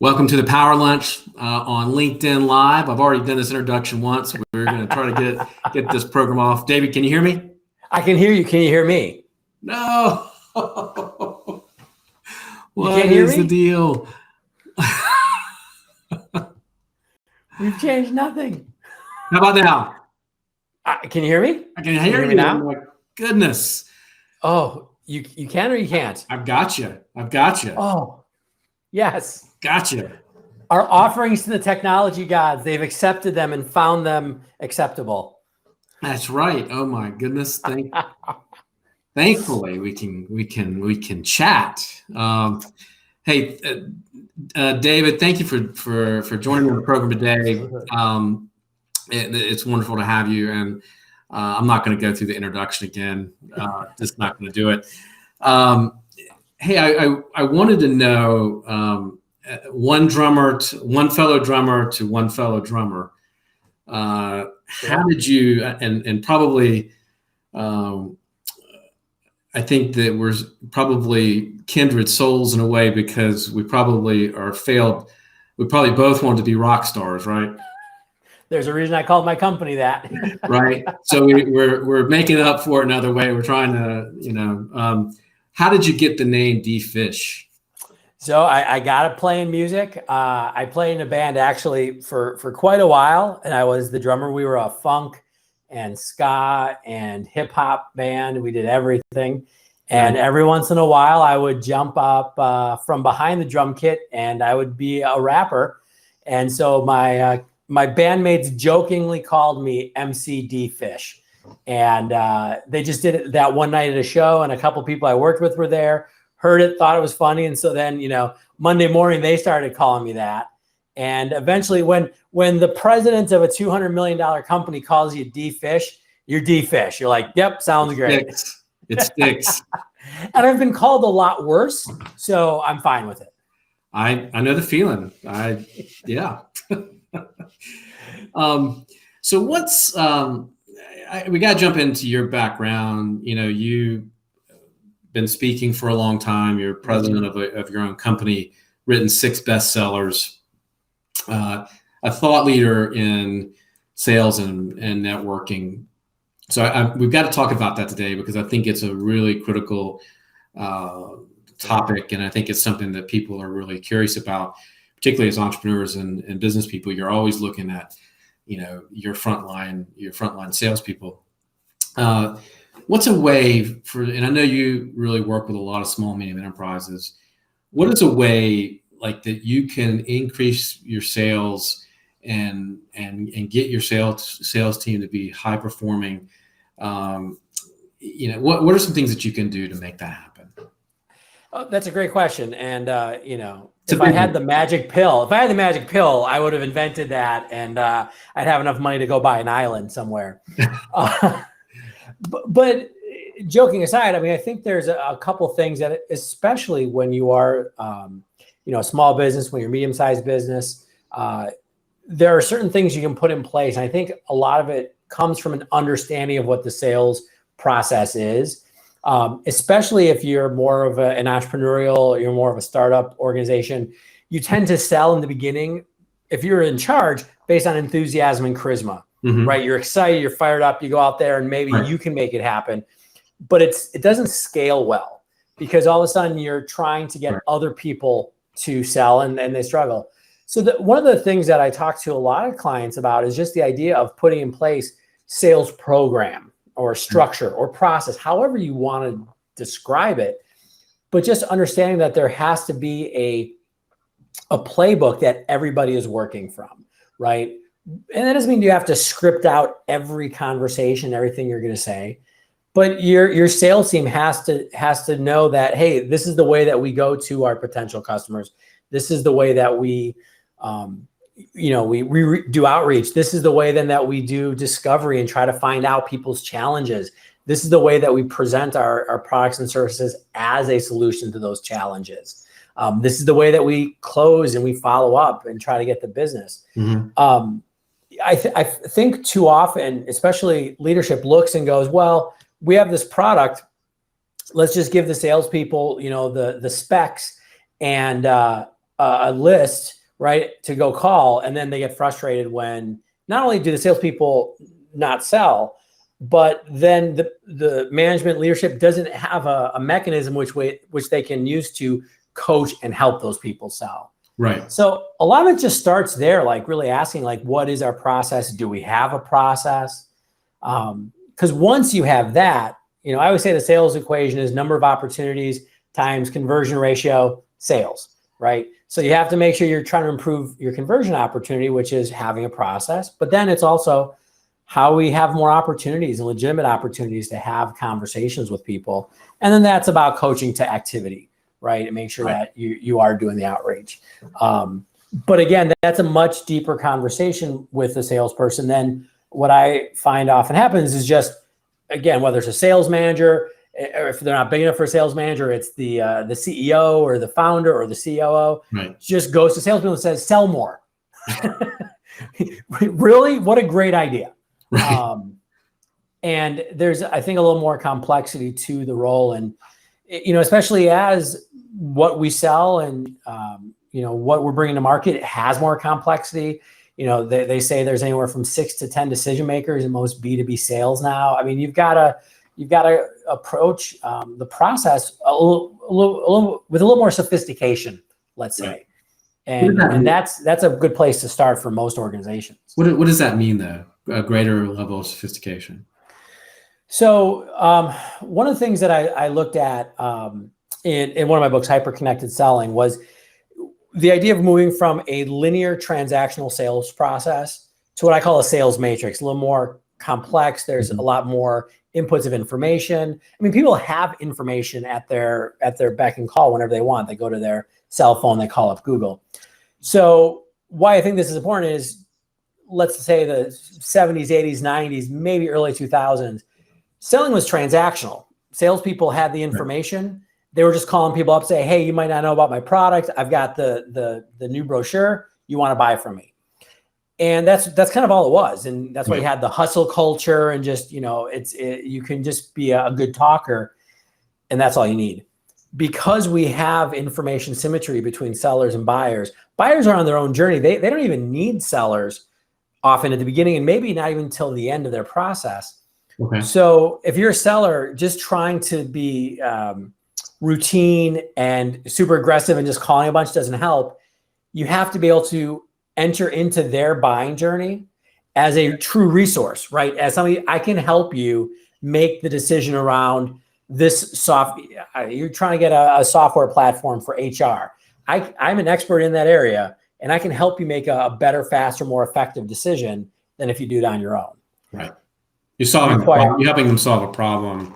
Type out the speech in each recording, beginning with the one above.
Welcome to the Power Lunch on LinkedIn Live. I've already done this introduction once. We're going to try to get this program off. David, can you hear me? I can hear you. Can you hear me? No. What is the deal? We've changed nothing. How about now? Can you hear me? I can hear you now. Oh my goodness. Oh, you can or you can't? I've got you. Oh, yes. Gotcha. Our offerings to the technology gods, they've accepted them and found them acceptable. That's right. Oh my goodness. Thankfully, we can chat. Hey, David, thank you for joining the program today. It's wonderful to have you, and I'm not going to go through the introduction again. Just not going to do it. Hey, I wanted to know one fellow drummer to one fellow drummer. How did you and probably I think that we're probably kindred souls in a way because we probably we probably both want to be rock stars, right? There's a reason I called my company that. Right. So we're making up for it another way. We're trying to, how did you get the name D-Fish? So I got to play in music. I played in a band actually for quite a while, and I was the drummer. We were a funk and ska and hip hop band. We did everything. And every once in a while I would jump up from behind the drum kit and I would be a rapper. And so my bandmates jokingly called me MCD Fish. And they just did it that one night at a show, and a couple people I worked with were there, heard it, thought it was funny. And so then, Monday morning they started calling me that. And eventually when the president of a $200 million company calls you D-Fish, you're D-Fish. You're like, yep, sounds great. It sticks. And I've been called a lot worse, so I'm fine with it. I know the feeling. Yeah. So what's, we got to jump into your background. You've been speaking for a long time. You're president of your own company, written 6 bestsellers, a thought leader in sales and networking. So we've got to talk about that today because I think it's a really critical topic. And I think it's something that people are really curious about, particularly as entrepreneurs and business people. You're always looking at, your frontline salespeople. What's a way and I know you really work with a lot of small, medium enterprises. What is a way like that you can increase your sales and get your sales team to be high performing? What are some things that you can do to make that happen? Oh, that's a great question. And, if I had the magic pill, I would have invented that, and I'd have enough money to go buy an island somewhere. But joking aside, I think there's a couple things that, especially when you are, a small business, when you're a medium-sized business, there are certain things you can put in place. And I think a lot of it comes from an understanding of what the sales process is, especially if you're more of an entrepreneurial, you're more of a startup organization. You tend to sell in the beginning, if you're in charge, based on enthusiasm and charisma, right? You're excited, you're fired up, you go out there and maybe you can make it happen, but it doesn't scale well because all of a sudden you're trying to get other people to sell and they struggle. So one of the things that I talk to a lot of clients about is just the idea of putting in place sales program or structure or process, however you want to describe it, but just understanding that there has to be a playbook that everybody is working from, right? And that doesn't mean you have to script out every conversation, everything you're going to say, but your sales team has to know that, hey, this is the way that we go to our potential customers. This is the way that we do outreach. This is the way then that we do discovery and try to find out people's challenges. This is the way that we present our products and services as a solution to those challenges. This is the way that we close and we follow up and try to get the business. I think too often, especially leadership looks and goes, well, we have this product. Let's just give the salespeople, the specs and a list, right, to go call, and then they get frustrated when not only do the salespeople not sell, but then the management leadership doesn't have a mechanism which they can use to coach and help those people sell. Right. So a lot of it just starts there, like really asking, like, what is our process? Do we have a process? Because once you have that, I always say the sales equation is number of opportunities times conversion ratio sales, right? So you have to make sure you're trying to improve your conversion opportunity, which is having a process. But then it's also how we have more opportunities and legitimate opportunities to have conversations with people. And then that's about coaching to activity, right? And make sure that you are doing the outreach. But again, that's a much deeper conversation with the salesperson than what I find often happens is just, again, whether it's a sales manager, or if they're not big enough for a sales manager, it's the CEO or the founder or the COO, just goes to salespeople and says, sell more. Really? What a great idea. Right. And there's, I think, a little more complexity to the role. And, especially as what we sell and, what we're bringing to market, it has more complexity. They say there's anywhere from 6 to 10 decision makers in most B2B sales now. I mean, you've got to approach the process a little with a little more sophistication, let's say. And that's a good place to start for most organizations. What does that mean, though? A greater level of sophistication? So one of the things that I looked at in one of my books, Hyper-Connected Selling, was the idea of moving from a linear transactional sales process to what I call a sales matrix, a little more complex. There's a lot more inputs of information. I mean, people have information at their beck and call whenever they want. They go to their cell phone, they call up Google. So why I think this is important is, let's say the 70s, 80s, 90s, maybe early 2000s, selling was transactional. Salespeople had the information. They were just calling people up, say, hey, you might not know about my product. I've got the new brochure. You want to buy from me? And that's kind of all it was. And that's why you had the hustle culture and just, you can just be a good talker and that's all you need. Because we have information symmetry between sellers and buyers are on their own journey. They don't even need sellers often at the beginning and maybe not even till the end of their process. Okay. So if you're a seller just trying to be routine and super aggressive and just calling a bunch doesn't help, you have to be able to enter into their buying journey as a true resource, right? As somebody, I can help you make the decision around this you're trying to get a software platform for HR. I'm an expert in that area and I can help you make a better, faster, more effective decision than if you do it on your own. Right. You're helping them solve a problem,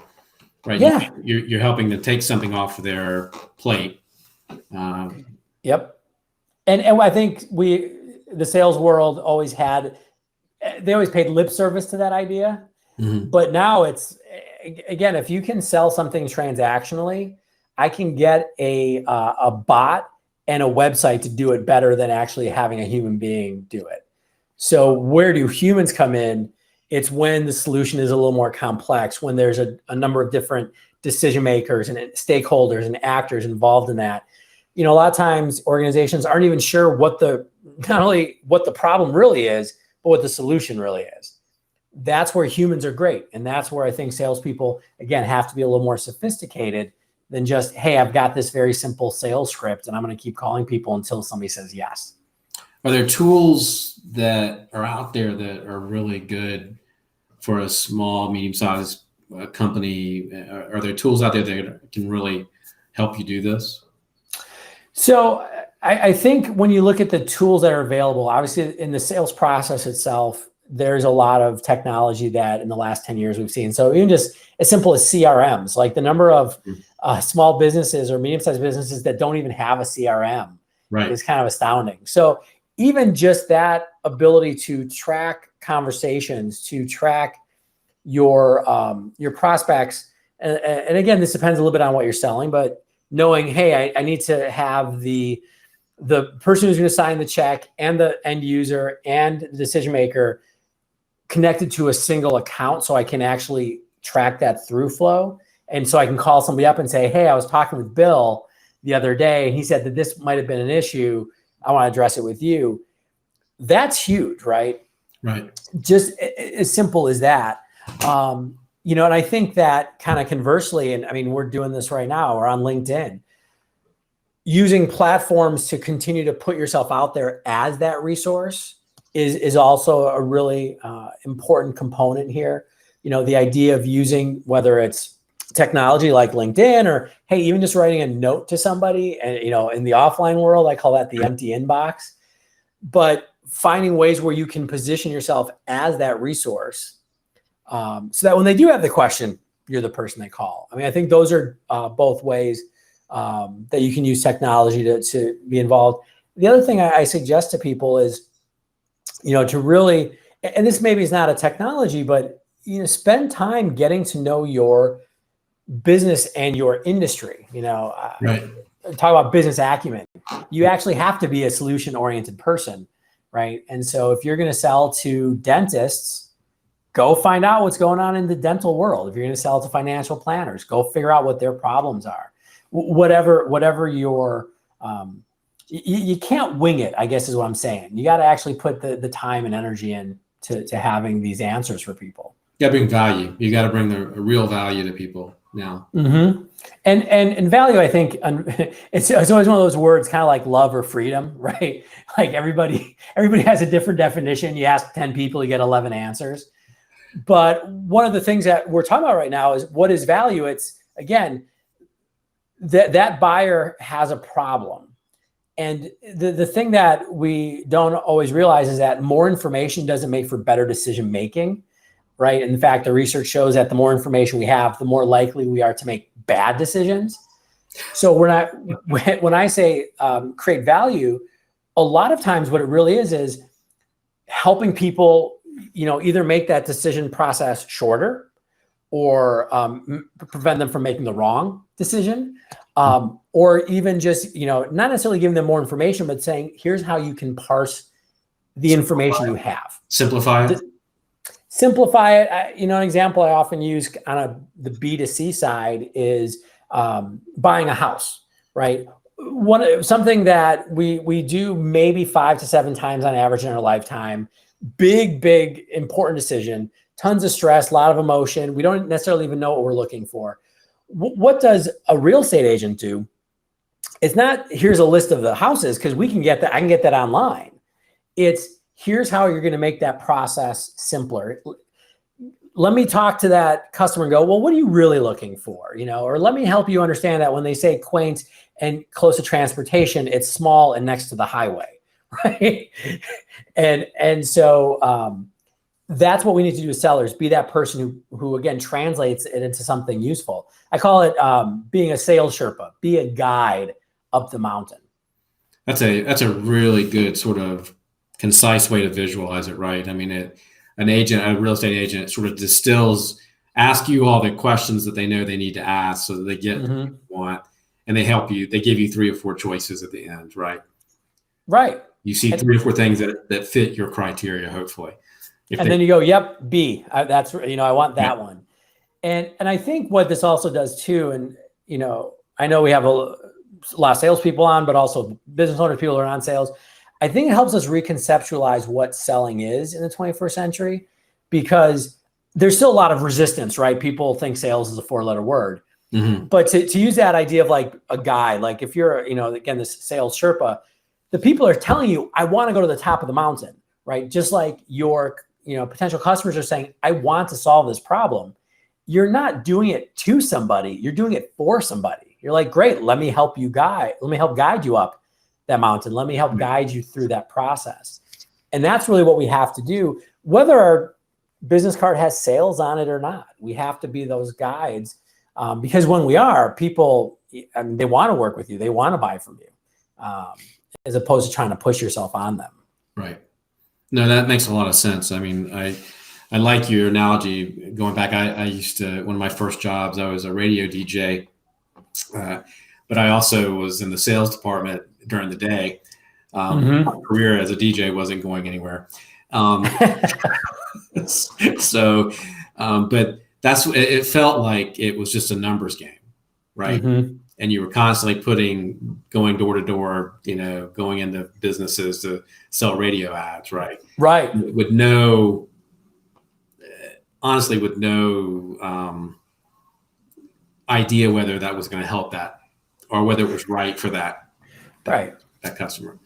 right? Yeah. You're helping to take something off their plate. Yep. And I think the sales world always paid lip service to that idea. Mm-hmm. But now it's, again, if you can sell something transactionally, I can get a bot and a website to do it better than actually having a human being do it. So where do humans come in? It's when the solution is a little more complex, when there's a number of different decision makers and stakeholders and actors involved in that. A lot of times organizations aren't even sure not only what the problem really is, but what the solution really is. That's where humans are great. And that's where I think salespeople, again, have to be a little more sophisticated than just, hey, I've got this very simple sales script and I'm going to keep calling people until somebody says yes. Are there tools that are out there that are really good for a small, medium-sized company? Are there tools out there that can really help you do this? So I think when you look at the tools that are available, obviously in the sales process itself, there's a lot of technology that in the last 10 years we've seen. So even just as simple as CRMs, like the number of small businesses or medium-sized businesses that don't even have a CRM is kind of astounding. So even just that ability to track conversations, to track your prospects, and again, this depends a little bit on what you're selling, but knowing, hey, I need to have the person who's going to sign the check and the end user and the decision maker connected to a single account so I can actually track that through flow. And so I can call somebody up and say, hey, I was talking with Bill. the other day, and he said that this might have been an issue. I want to address it with you. That's huge, right? Right. Just as simple as that. And I think that kind of conversely, and I mean, we're doing this right now, we're on LinkedIn, using platforms to continue to put yourself out there as that resource is also a really important component here. The idea of using, whether it's technology like LinkedIn, or, hey, even just writing a note to somebody, and, in the offline world, I call that the empty inbox, but finding ways where you can position yourself as that resource, so that when they do have the question, you're the person they call. I mean, I think those are both ways that you can use technology to be involved. The other thing I suggest to people is, to really, and this maybe is not a technology, but, spend time getting to know your business and your industry. Right. Talk about business acumen. You actually have to be a solution-oriented person, right? And so if you're going to sell to dentists, go find out what's going on in the dental world. If you're going to sell to financial planners, go figure out what their problems are. Whatever your, you can't wing it, I guess is what I'm saying. You got to actually put the time and energy in to having these answers for people. You got to bring value. You got to bring the real value to people now. Mm-hmm. And value, I think, it's always one of those words, kind of like love or freedom, right? Like everybody has a different definition. You ask 10 people, you get 11 answers. But one of the things that we're talking about right now is, what is value? It's, again, that buyer has a problem. And the thing that we don't always realize is that more information doesn't make for better decision making, right? In fact, the research shows that the more information we have, the more likely we are to make bad decisions. So when I say create value, a lot of times what it really is helping people, either make that decision process shorter, or prevent them from making the wrong decision, or even just, not necessarily giving them more information, but saying, here's how you can parse the information you have. Simplify it. Simplify it. An example I often use on the B2C side is buying a house, right? Something that we do maybe 5 to 7 times on average in our lifetime. Big, important decision, tons of stress, a lot of emotion. We don't necessarily even know what we're looking for. What does a real estate agent do? It's not, here's a list of the houses, because we can get that. I can get that online. It's, here's how you're going to make that process simpler. Let me talk to that customer and go, well, what are you really looking for? Or let me help you understand that when they say quaint and close to transportation, it's small and next to the highway. Right. And so that's what we need to do as sellers, be that person who again translates it into something useful. I call it being a sales Sherpa, be a guide up the mountain. That's a really good sort of concise way to visualize it, right? I mean, a real estate agent sort of ask you all the questions that they know they need to ask so that they get what they want, and they help you. They give you 3 or 4 choices at the end, right? Right. You see 3 or 4 things that fit your criteria, hopefully. Then you go, yep, B. That's I want that one. And I think what this also does too, and I know we have a lot of salespeople on, but also business owners, people who are on sales. I think it helps us reconceptualize what selling is in the 21st century, because there's still a lot of resistance, right? People think sales is a 4-letter word. Mm-hmm. But to use that idea of like a guide, like if you're, again, this sales Sherpa, the people are telling you, I want to go to the top of the mountain, right? Just like your, potential customers are saying, I want to solve this problem. You're not doing it to somebody. You're doing it for somebody. You're like, great, let me help guide you up that mountain. Let me help guide you through that process. And that's really what we have to do, whether our business card has sales on it or not. We have to be those guides, because when we are, people, they want to work with you. They want to buy from you, as opposed to trying to push yourself on them. Right. No, that makes a lot of sense. I mean, I like your analogy going back. I used to, one of my first jobs, I was a radio DJ, but I also was in the sales department during the day. My career as a DJ wasn't going anywhere. But it felt like it was just a numbers game, right? Mm-hmm. and you were constantly going door to door, going into businesses to sell radio ads, right? Right. With no, honestly, with no idea whether that was going to help that or whether it was right for that customer.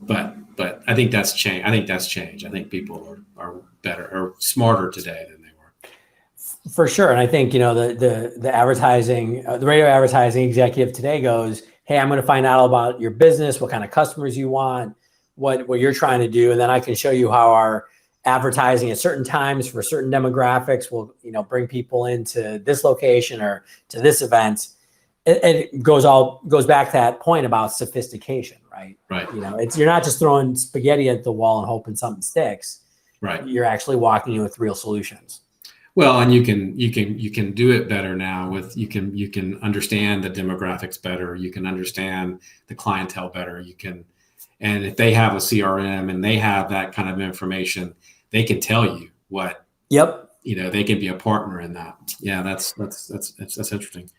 But I think that's changed. I think people are better or smarter today than they were. For sure. And I think, the advertising, the radio advertising executive today goes, hey, I'm going to find out about your business, what kind of customers you want, what you're trying to do. And then I can show you how our advertising at certain times for certain demographics will, bring people into this location or to this event. It goes back to that point about sophistication, right? Right. You're not just throwing spaghetti at the wall and hoping something sticks. Right. You're actually walking in with real solutions. Well, and you can do it better now with you can understand the demographics better. You can understand the clientele better. And if they have a CRM and they have that kind of information, they can tell you what. Yep. They can be a partner in that. Yeah, that's interesting.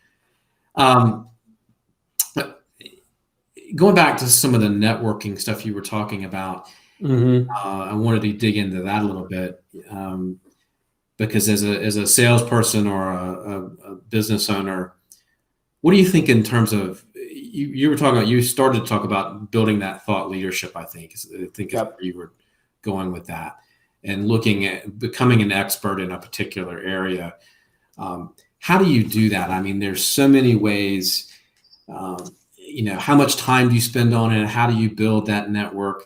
Going back to some of the networking stuff you were talking about, I wanted to dig into that a little bit. Because as a salesperson or a business owner, what do you think in terms of you started to talk about building that thought leadership, I think is where you were going with that, and looking at becoming an expert in a particular area. How do you do that? I mean, there's so many ways, how much time do you spend on it? How do you build that network?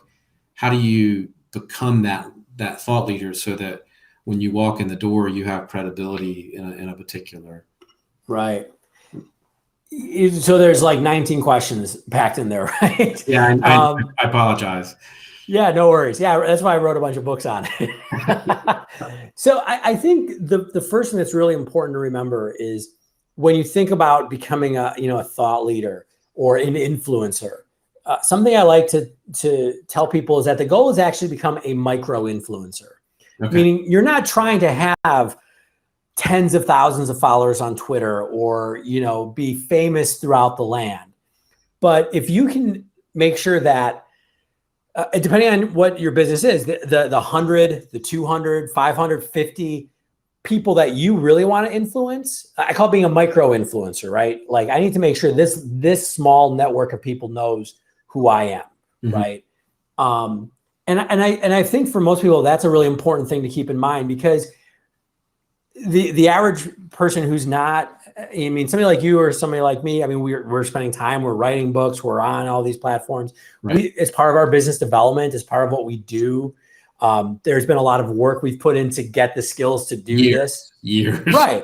How do you become that thought leader so that when you walk in the door, you have credibility in a particular. Right. So there's like 19 questions packed in there, right? Yeah, I apologize. Yeah, no worries. Yeah, that's why I wrote a bunch of books on it. So I think the first thing that's really important to remember is when you think about becoming a thought leader or an influencer, something I like to tell people is that the goal is actually to become a micro influencer. Okay. Meaning you're not trying to have tens of thousands of followers on Twitter or, be famous throughout the land. But if you can make sure that, depending on what your business is, the 100, the 200, 550 people that you really want to influence, I call it being a micro influencer, right? Like I need to make sure this small network of people knows who I am, right? And I think for most people, that's a really important thing to keep in mind because the average person who's not, somebody like you or somebody like me, we're spending time, we're writing books, we're on all these platforms. Right. It's part of our business development, it's part of what we do. There's been a lot of work we've put in to get the skills to do this. Years. Right.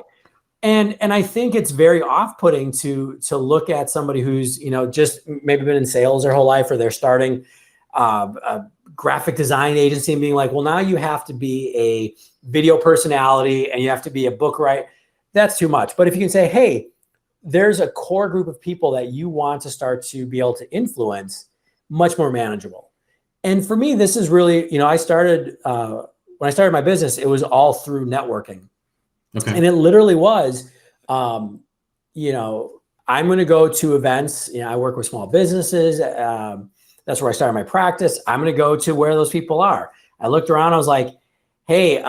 And I think it's very off-putting to look at somebody who's, just maybe been in sales their whole life or they're starting a graphic design agency and being like, well, now you have to be a video personality and you have to be a book writer. That's too much. But if you can say, hey, there's a core group of people that you want to start to be able to influence, much more manageable. And for me, this is really, when I started my business, it was all through networking. Okay. And it literally was, I'm going to go to events. I work with small businesses. That's where I started my practice. I'm going to go to where those people are. I looked around. I was like, hey,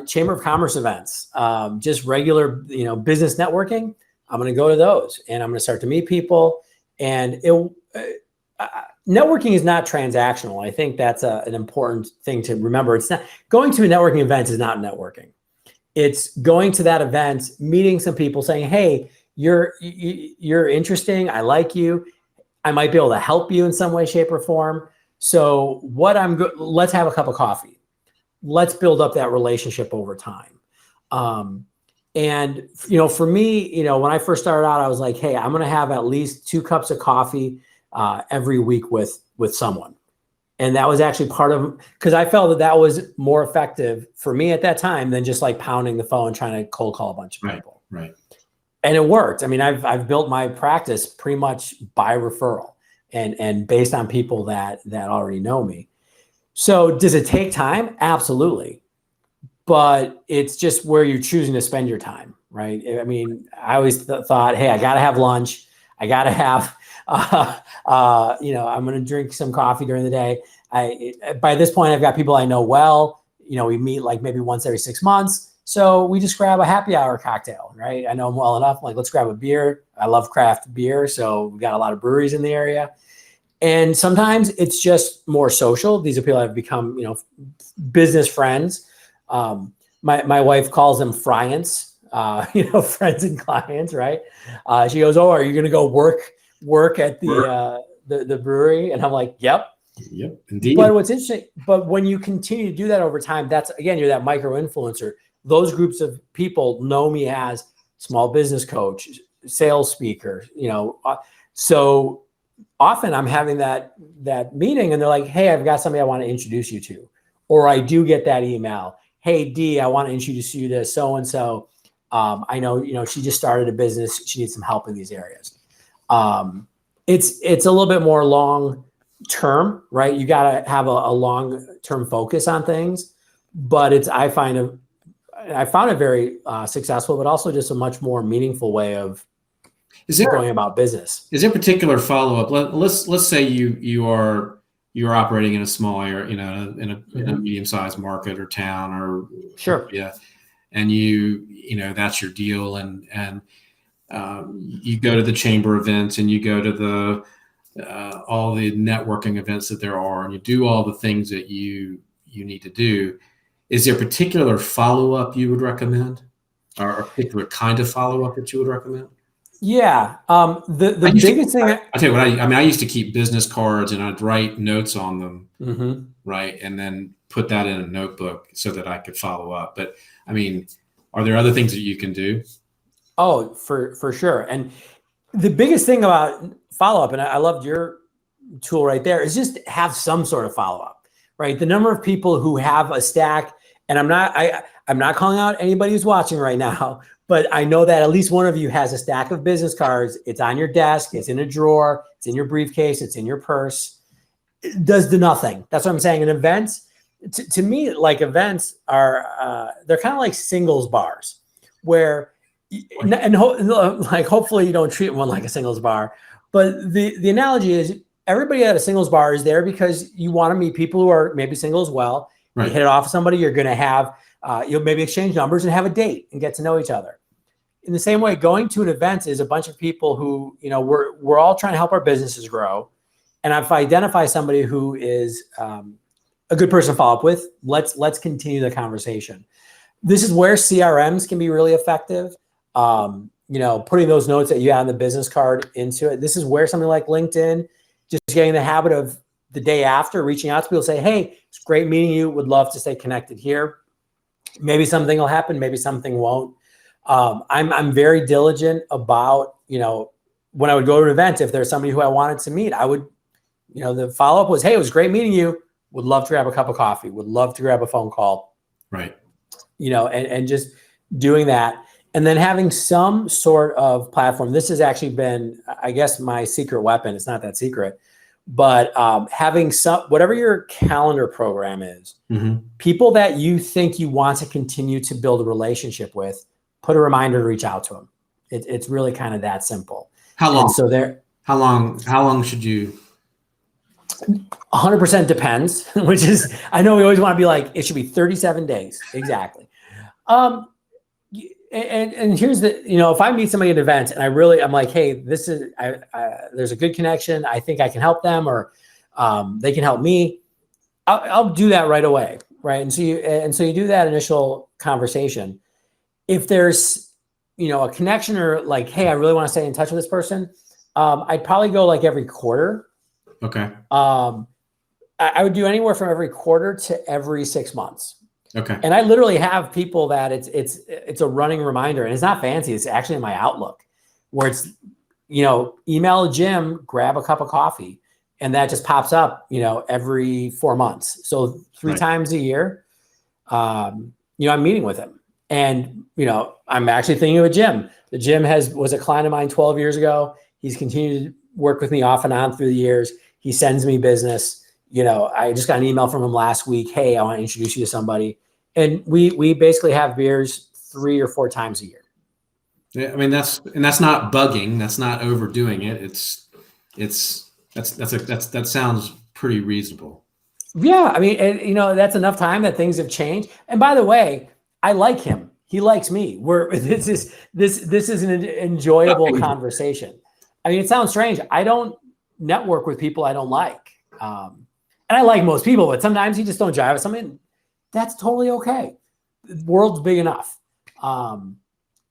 Chamber of Commerce events, just regular, business networking. I'm going to go to those and I'm going to start to meet people. And networking is not transactional. I think that's an important thing to remember. It's not going to a networking event is not networking. It's going to that event, meeting some people saying, hey, you're interesting. I like you. I might be able to help you in some way, shape, or form. So let's have a cup of coffee. Let's build up that relationship over time. And for me, when I first started out, I was like, hey, I'm going to have at least 2 cups of coffee every week with someone. And that was actually part of, because I felt that was more effective for me at that time than just like pounding the phone, trying to cold call a bunch of people. Right. And it worked. I've built my practice pretty much by referral and based on people that already know me. So does it take time? Absolutely. But it's just where you're choosing to spend your time, right? I always thought, hey, I got to have lunch. I got to have, I'm going to drink some coffee during the day. By this point, I've got people I know well. We meet like maybe once every 6 months. So we just grab a happy hour cocktail, right? I know them well enough. Like, let's grab a beer. I love craft beer. So we've got a lot of breweries in the area. And sometimes it's just more social. These are people I've become, business friends. My wife calls them friends, friends and clients, right? She goes, "Oh, are you going to go work at the brewery?" And I'm like, "Yep." Yep, indeed. But what's interesting, but when you continue to do that over time, that's, again, you're that micro influencer. Those groups of people know me as small business coach, sales speaker, so often I'm having that meeting and they're like, "Hey, I've got somebody I want to introduce you to." Or I do get that email. "Hey, D, I want to introduce you to so-and-so. I know, she just started a business. She needs some help in these areas." It's a little bit more long term, right? You got to have a long-term focus on things, but I found it very successful, but also just a much more meaningful way of going about business. Is there a particular follow-up? Let's say you're operating in a small area, in a medium-sized market or town or sure, yeah, and that's your deal, and you go to the chamber events and you go to the all the networking events that there are, and you do all the things that you need to do. Is there a particular follow-up you would recommend, or a particular kind of follow-up that you would recommend? Yeah. The biggest thing. I tell you what, I used to keep business cards and I'd write notes on them, right, and then put that in a notebook so that I could follow up. But are there other things that you can do? Oh, for sure. And the biggest thing about follow-up, and I loved your tool right there, is just have some sort of follow-up, right? The number of people who have a stack, and I'm not calling out anybody who's watching right now, but I know that at least one of you has a stack of business cards. It's on your desk, it's in a drawer, it's in your briefcase, it's in your purse. It does nothing. That's what I'm saying. And events, to me, like, events are, they're kind of like singles bars where, hopefully you don't treat one like a singles bar, but the analogy is everybody at a singles bar is there because you want to meet people who are maybe single as well. Right. You hit it off with somebody, you're going to have, you'll maybe exchange numbers and have a date and get to know each other. In the same way, going to an event is a bunch of people who, we're all trying to help our businesses grow. And if I identify somebody who is a good person to follow up with, let's continue the conversation. This is where CRMs can be really effective. Putting those notes that you have on the business card into it. This is where something like LinkedIn, just getting in the habit of the day after reaching out to people, say, "Hey, it's great meeting you. Would love to stay connected here." Maybe something will happen. Maybe something won't. I'm very diligent about, when I would go to an event, if there's somebody who I wanted to meet, I would, the follow-up was, "Hey, it was great meeting you. Would love to grab a cup of coffee. Would love to grab a phone call." Right. And just doing that. And then having some sort of platform. This has actually been, I guess, my secret weapon. It's not that secret, but having whatever your calendar program is, people that you think you want to continue to build a relationship with, put a reminder to reach out to them. It's really kind of that simple. How long? And so how long should you? 100% depends, which is, I know we always want to be like, it should be 37 days. Exactly. And here's the, if I meet somebody at an event and I'm like, "Hey, this is, there's a good connection. I think I can help them, or they can help me." I'll do that right away. Right. And so you do that initial conversation. If there's, a connection, or like, "Hey, I really want to stay in touch with this person," I'd probably go like every quarter. Okay. I would do anywhere from every quarter to every 6 months. Okay. And I literally have people that it's a running reminder, and it's not fancy. It's actually in my Outlook, where it's, email Jim, grab a cup of coffee, and that just pops up, every 4 months. So 3 times a year, I'm meeting with him, and I'm actually thinking of a Jim. The Jim was a client of mine 12 years ago. He's continued to work with me off and on through the years. He sends me business. I just got an email from him last week. "Hey, I want to introduce you to somebody." And we basically have beers 3 or 4 times a year. Yeah, I mean that's not bugging. That's not overdoing it. That sounds pretty reasonable. Yeah, I mean, and, that's enough time that things have changed. And by the way, I like him. He likes me. This is an enjoyable conversation. I mean, it sounds strange. I don't network with people I don't like, and I like most people, but sometimes you just don't jive with something. That's totally okay. The world's big enough, and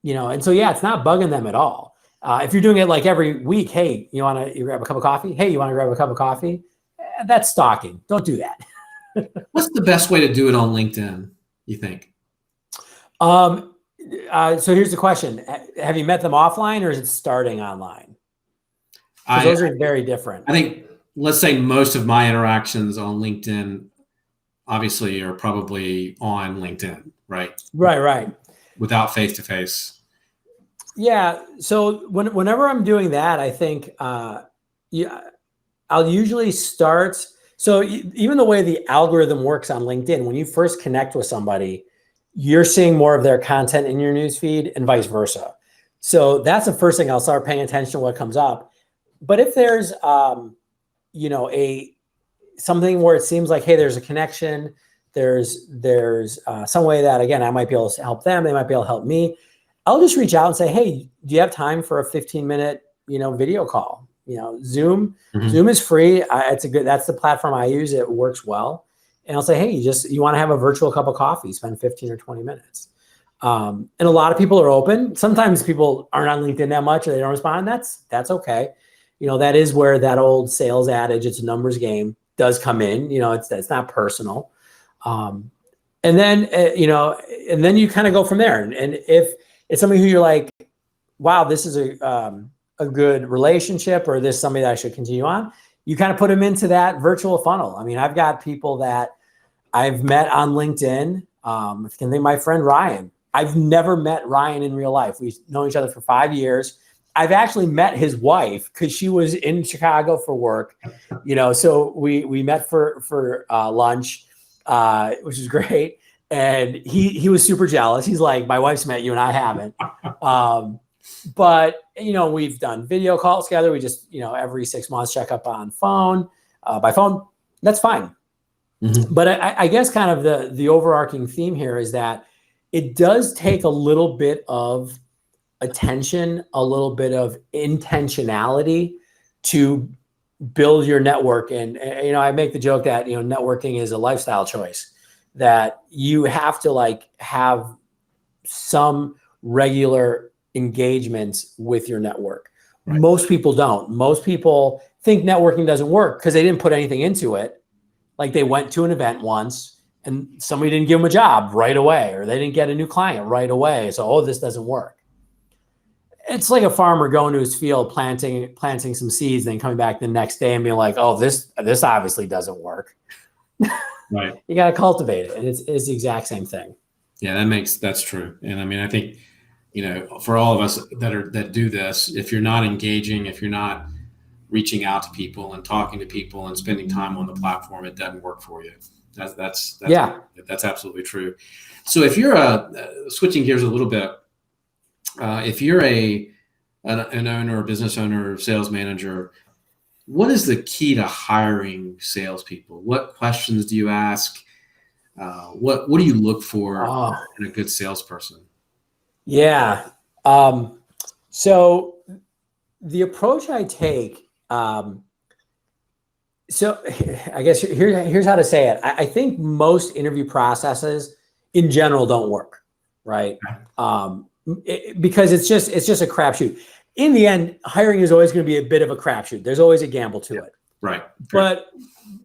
so yeah, it's not bugging them at all. If you're doing it like every week, hey, you grab a cup of coffee? Hey, you want to grab a cup of coffee? That's stalking. Don't do that. What's the best way to do it on LinkedIn, you think? So here's the question. Have you met them offline or is it starting online? Because those are very different. I think, let's say most of my interactions on LinkedIn obviously are probably on LinkedIn, right? Right. Without face-to-face. Yeah. So whenever I'm doing that, I think I'll usually start. So even the way the algorithm works on LinkedIn, when you first connect with somebody, you're seeing more of their content in your newsfeed and vice versa. So that's the first thing I'll start paying attention to what comes up. But if there's, something where it seems like, hey, there's a connection, there's some way that, again, I might be able to help them, they might be able to help me, I'll just reach out and say, hey, do you have time for a 15-minute, video call? Zoom is free. That's the platform I use. It works well. And I'll say, hey, you want to have a virtual cup of coffee, spend 15 or 20 minutes. And a lot of people are open. Sometimes people aren't on LinkedIn that much or they don't respond. That's okay. That is where that old sales adage, it's a numbers game, does come in. It's not personal. And then you kind of go from there. And if it's somebody who you're like, wow, this is a good relationship, or this is somebody that I should continue on, you kind of put them into that virtual funnel. I mean, I've got people that I've met on LinkedIn. I can think my friend Ryan. I've never met Ryan in real life. We've known each other for 5 years. I've actually met his wife because she was in Chicago for work. So we met for lunch, which is great. And he was super jealous. He's like, my wife's met you and I haven't. But we've done video calls together. We just, every 6 months check up on by phone. That's fine. Mm-hmm. But I guess kind of the overarching theme here is that it does take a little bit of attention, a little bit of intentionality to build your network. And I make the joke that, networking is a lifestyle choice, that you have to have some regular engagements with your network. Right. Most people don't. Most people think networking doesn't work because they didn't put anything into it. Like they went to an event once and somebody didn't give them a job right away, or they didn't get a new client right away. So, this doesn't work. It's like a farmer going to his field, planting some seeds, then coming back the next day and being like, oh, this obviously doesn't work. Right. You got to cultivate it. And it's the exact same thing. Yeah, that's true. And I mean, I think, for all of us that do this, if you're not engaging, if you're not reaching out to people and talking to people and spending time on the platform, it doesn't work for you. That's absolutely true. So if you're switching gears a little bit, if you're an owner, a business owner, sales manager, what is the key to hiring salespeople? What questions do you ask? What do you look for in a good salesperson? Yeah. So the approach I take, so I guess here's how to say it. I think most interview processes in general don't work, right? Because it's just a crapshoot. In the end, hiring is always going to be a bit of a crapshoot. There's always a gamble to it. Right. But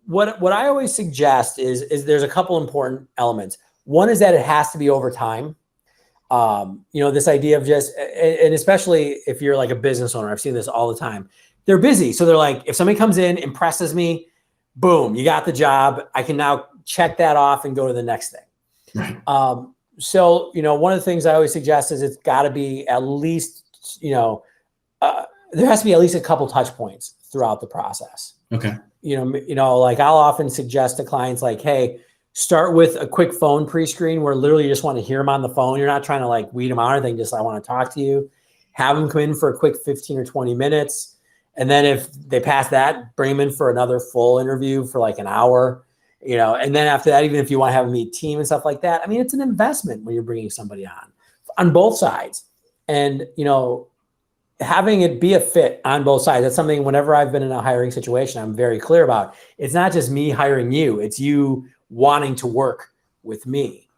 what I always suggest is there's a couple important elements. One is that it has to be over time. This idea of and especially if you're like a business owner, I've seen this all the time. They're busy. So they're like, if somebody comes in, impresses me, boom, you got the job. I can now check that off and go to the next thing. Right. So, one of the things I always suggest is it's got to be at least, there has to be at least a couple touch points throughout the process. Okay. I'll often suggest to clients like, hey, start with a quick phone pre-screen where literally you just want to hear them on the phone. You're not trying to weed them out or anything. Just, I want to talk to you. have them come in for a quick 15 or 20 minutes. And then if they pass that, bring them in for another full interview for like an hour, and then after that, even if you want to have them meet team and stuff like that, I mean, it's an investment when you're bringing somebody on both sides. And, having it be a fit on both sides. That's something whenever I've been in a hiring situation, I'm very clear about. It's not just me hiring you, it's you wanting to work with me.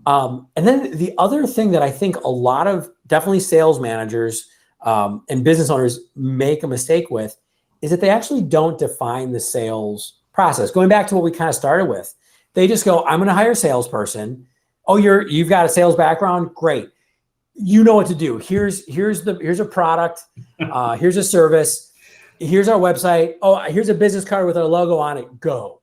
And then the other thing that I think a lot of definitely sales managers and business owners make a mistake with is that they actually don't define the sales process. Going back to what we kind of started with, they just go, I'm going to hire a salesperson. Oh, you've got a sales background. Great. You know what to do. Here's a product. Here's a service. Here's our website. Oh, here's a business card with our logo on it. Go.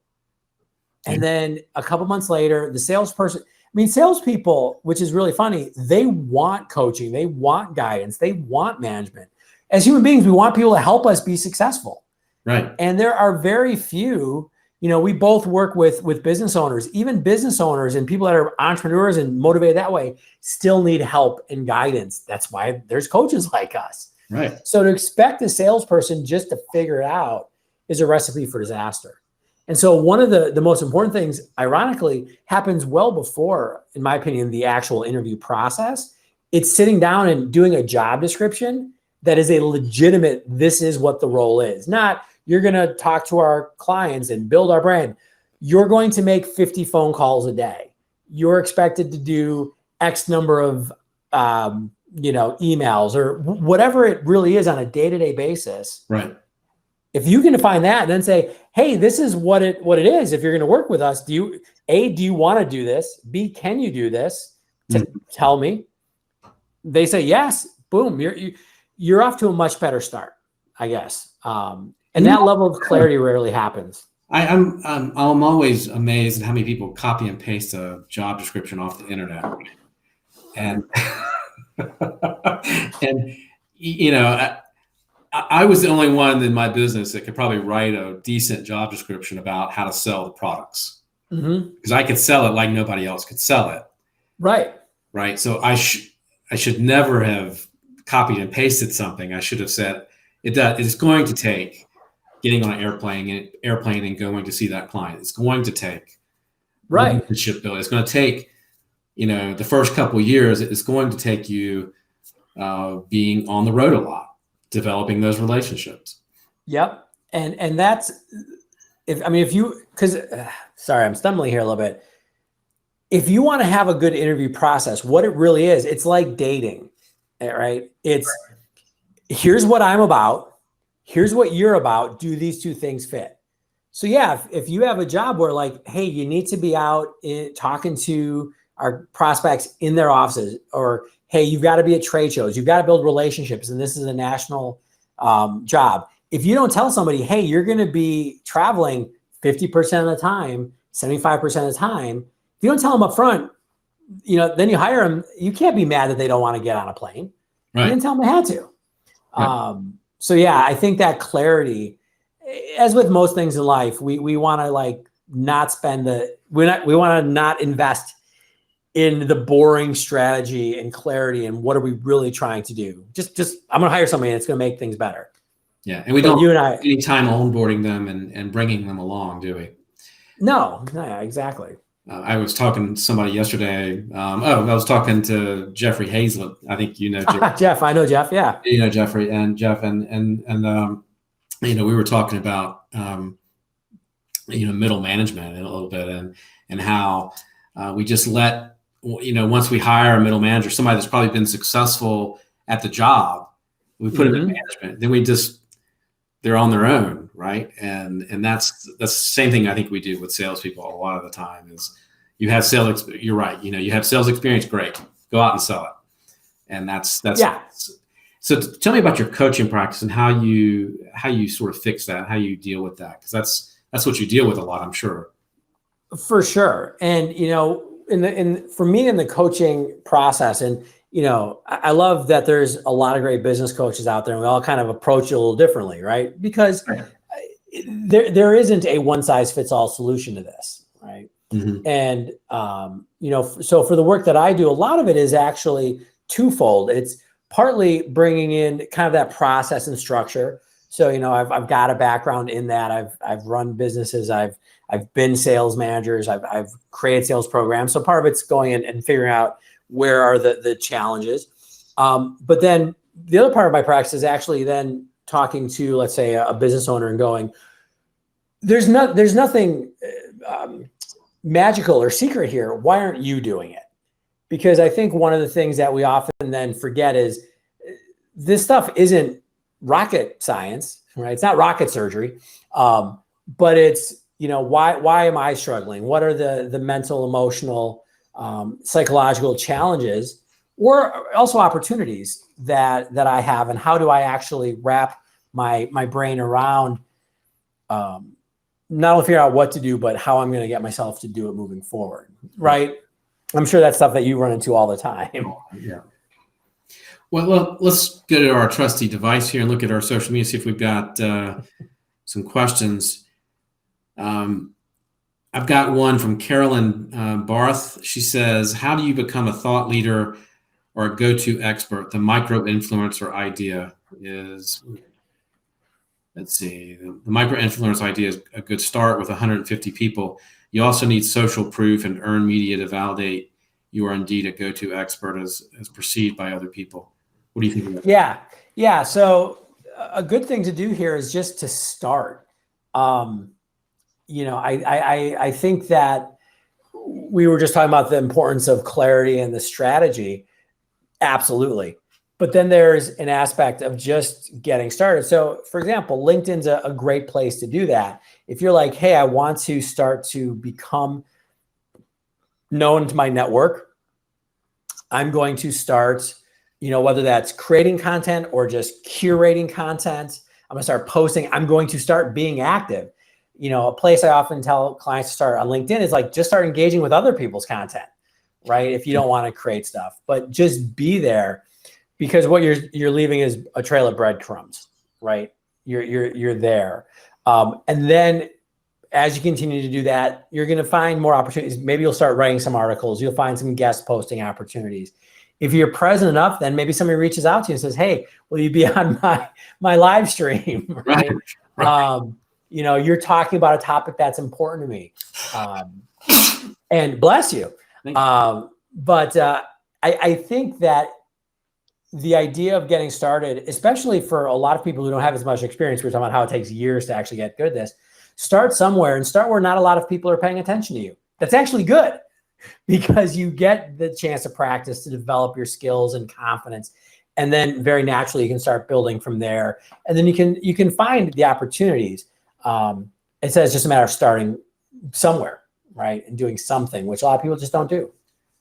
And then a couple months later, the salesperson, salespeople, which is really funny, they want coaching. They want guidance. They want management. As human beings, we want people to help us be successful. Right. And there are very few, we both work with business owners, even business owners and people that are entrepreneurs and motivated that way still need help and guidance. That's why there's coaches like us. Right. So to expect a salesperson just to figure it out is a recipe for disaster. And so one of the most important things, ironically, happens well before, in my opinion, the actual interview process. It's sitting down and doing a job description that is a legitimate, this is what the role is. Not, you're going to talk to our clients and build our brand. You're going to make 50 phone calls a day. You're expected to do X number of, emails or whatever it really is on a day-to-day basis. Right. If you can define that and then say, hey, this is what it is. If you're going to work with us, do you want to do this? B, can you do this? Tell me. They say yes. Boom. You're off to a much better start, I guess. And that level of clarity rarely happens. I'm always amazed at how many people copy and paste a job description off the internet, and I was the only one in my business that could probably write a decent job description about how to sell the products, because I could sell it like nobody else could sell it. Right. So I should never have copied and pasted something. I should have said it's going to take getting on an airplane and going to see that client. It's going to take relationship building. It's going to take, the first couple of years. It's going to take you being on the road a lot, developing those relationships. Yep. And that's, sorry, I'm stumbling here a little bit. If you want to have a good interview process, what it really is, it's like dating, right? Here's what I'm about. Here's what you're about. Do these two things fit? So yeah, if you have a job where like, hey, you need to be out talking to our prospects in their offices, or hey, you've got to be at trade shows, you've got to build relationships, and this is a national job. If you don't tell somebody, hey, you're going to be traveling 50% of the time, 75% of the time, if you don't tell them up front, then you hire them, you can't be mad that they don't want to get on a plane. Right. You didn't tell them they had to. Right. So yeah, I think that clarity, as with most things in life, we want to we want to not invest in the boring strategy and clarity and what are we really trying to do. Just I'm going to hire somebody and it's going to make things better. Yeah, and we don't spend any time onboarding them and bringing them along, do we? No, exactly. I was talking to somebody yesterday. I was talking to Jeffrey Hazlett. I think you know Jeff. Jeff. I know Jeff. Yeah. You know Jeffrey and Jeff and we were talking about middle management a little bit and how we just let once we hire a middle manager, somebody that's probably been successful at the job, we put them in management. Then they're on their own, right? And that's the same thing I think we do with salespeople a lot of the time is you have sales. You're right. You have sales experience. Great. Go out and sell it. And that's yeah. So tell me about your coaching practice and how you sort of fix that, how you deal with that. Cause that's what you deal with a lot, I'm sure. For sure. And, for me in the coaching process, and, I love that there's a lot of great business coaches out there and we all kind of approach it a little differently, right? Because there isn't a one size fits all solution to this, right? Mm-hmm. And, so for the work that I do, a lot of it is actually twofold. It's partly bringing in kind of that process and structure. So, I've got a background in that. I've run businesses. I've been sales managers. I've created sales programs. So part of it's going in and figuring out where are the challenges. But then the other part of my practice is actually then talking to, let's say, a business owner and going, there's nothing magical or secret here. Why aren't you doing it? Because I think one of the things that we often then forget is this stuff isn't rocket science, right? It's not rocket surgery, but it's, why am I struggling? What are the mental, emotional, psychological challenges, or also opportunities that I have, and how do I actually wrap my brain around not only figure out what to do, but how I'm going to get myself to do it moving forward, right? I'm sure that's stuff that you run into all the time. Yeah. Well, let's go to our trusty device here and look at our social media, see if we've got some questions. I've got one from Carolyn Barth. She says, how do you become a thought leader or a go-to expert? The micro-influencer idea is, let's see, the micro-influencer idea is a good start with 150 people. You also need social proof and earned media to validate you are indeed a go-to expert as perceived by other people. What do you think of that? Yeah. So a good thing to do here is just to start. I think that we were just talking about the importance of clarity and the strategy. Absolutely. But then there's an aspect of just getting started. So for example, LinkedIn's a great place to do that. If you're like, hey, I want to start to become known to my network, I'm going to start, whether that's creating content or just curating content, I'm going to start posting. I'm going to start being active. A place I often tell clients to start on LinkedIn is like, just start engaging with other people's content, right? If you don't want to create stuff, but just be there, because what you're leaving is a trail of breadcrumbs, right? You're there. And then as you continue to do that, you're going to find more opportunities. Maybe you'll start writing some articles. You'll find some guest posting opportunities. If you're present enough, then maybe somebody reaches out to you and says, hey, will you be on my live stream? Right. You're talking about a topic that's important to me. And bless you. But I think that the idea of getting started, especially for a lot of people who don't have as much experience, we're talking about how it takes years to actually get good at this. Start somewhere and start where not a lot of people are paying attention to you. That's actually good, because you get the chance to practice, to develop your skills and confidence. And then very naturally, you can start building from there. And then you can find the opportunities. It says just a matter of starting somewhere, right? And doing something, which a lot of people just don't do.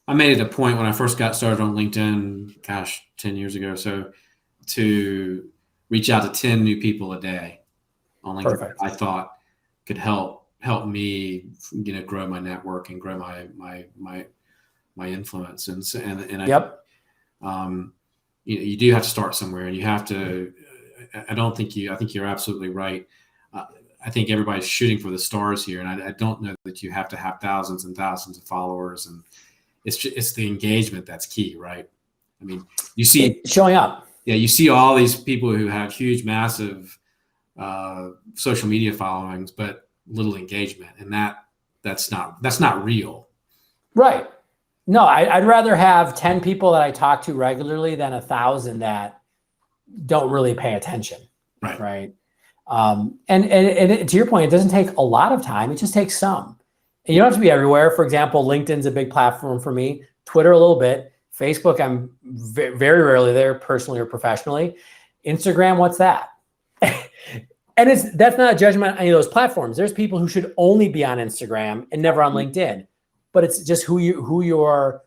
I made it a point when I first got started on LinkedIn, 10 years ago or so, to reach out to 10 new people a day on LinkedIn. Perfect. I thought could help me, grow my network and grow my influence. You do have to start somewhere, and you have to. I think you're absolutely right. I think everybody's shooting for the stars here, and I don't know that you have to have thousands and thousands of followers, and it's the engagement that's key, right? I mean, you see showing up. Yeah, you see all these people who have huge, massive social media followings, but little engagement, and that's not real. Right. No, I'd rather have 10 people that I talk to regularly than 1,000 that don't really pay attention. Right. And to your point, it doesn't take a lot of time. It just takes some. And you don't have to be everywhere. For example, LinkedIn's a big platform for me. Twitter a little bit. Facebook, I'm very rarely there, personally or professionally. Instagram, what's that? And that's not a judgment on any of those platforms. There's people who should only be on Instagram and never on LinkedIn. But it's just who your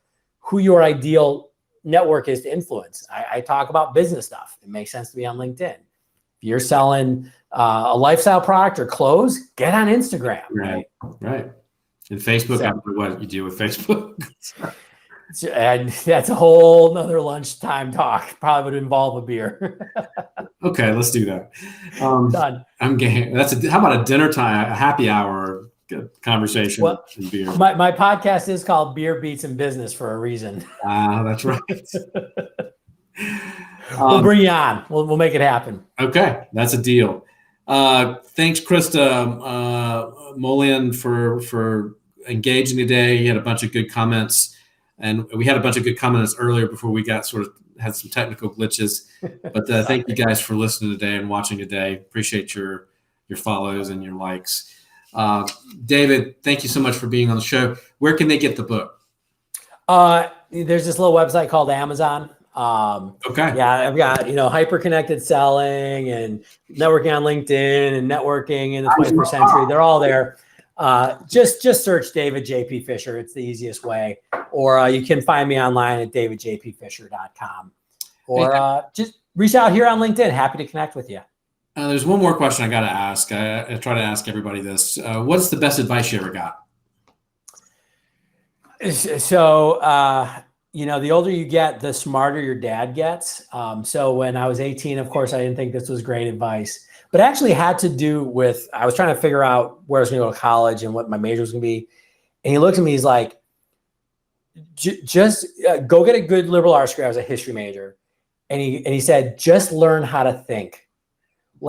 ideal network is to influence. I talk about business stuff. It makes sense to be on LinkedIn. If you're selling a lifestyle product or clothes, get on Instagram. Right. And Facebook, I don't know what you do with Facebook. And that's a whole nother lunchtime talk. Probably would involve a beer. Okay, let's do that. Done. I'm game. How about a dinner time, a happy hour conversation? Well, and beer. My podcast is called Beer Beats in Business for a reason. That's right. We'll bring you on. We'll make it happen. Okay, that's a deal. Thanks, Krista Molian, for engaging today. You had a bunch of good comments, and we had a bunch of good comments earlier before we had some technical glitches. But thank you guys for listening today and watching today. Appreciate your follows and your likes. David, thank you so much for being on the show. Where can they get the book? There's this little website called Amazon. Okay. Yeah, I've got, hyper connected selling and networking on LinkedIn and networking in the 21st century. They're all there. Just search David JP Fisher. It's the easiest way. Or you can find me online at davidjpfisher.com. Or just reach out here on LinkedIn. Happy to connect with you. There's one more question I got to ask. I try to ask everybody this. What's the best advice you ever got? So, the older you get, the smarter your dad gets. So when I was 18, of course, I didn't think this was great advice, but it actually had to do with, I was trying to figure out where I was going to go to college and what my major was going to be. And he looked at me, he's like, just go get a good liberal arts degree. I was a history major. And he said, just learn how to think. He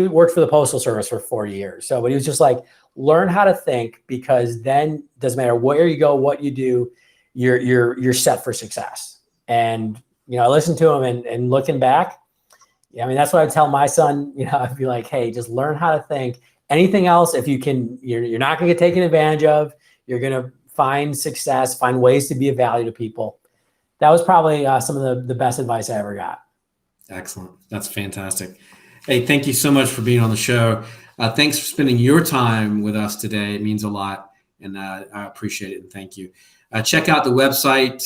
worked for the Postal Service for 40 years. But he was just like, learn how to think, because then doesn't matter where you go, what you do, you're set for success. And, I listened to him and looking back, that's what I tell my son. I'd be like, hey, just learn how to think. Anything else, if you can, you're not going to get taken advantage of. You're going to find success, find ways to be of value to people. That was probably some of the best advice I ever got. Excellent. That's fantastic. Hey, thank you so much for being on the show. Thanks for spending your time with us today. It means a lot, and I appreciate it, and thank you. Check out the website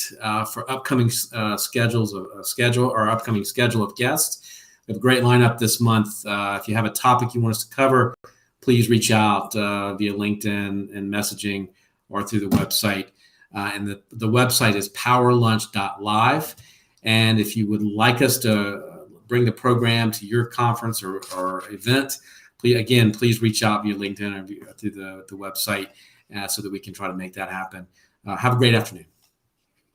for upcoming upcoming schedule of guests. We have a great lineup this month. If you have a topic you want us to cover, please reach out via LinkedIn and messaging or through the website. And the website is powerlunch.live. And if you would like us to bring the program to your conference or event, please reach out via LinkedIn or through the website so that we can try to make that happen. Have a great afternoon.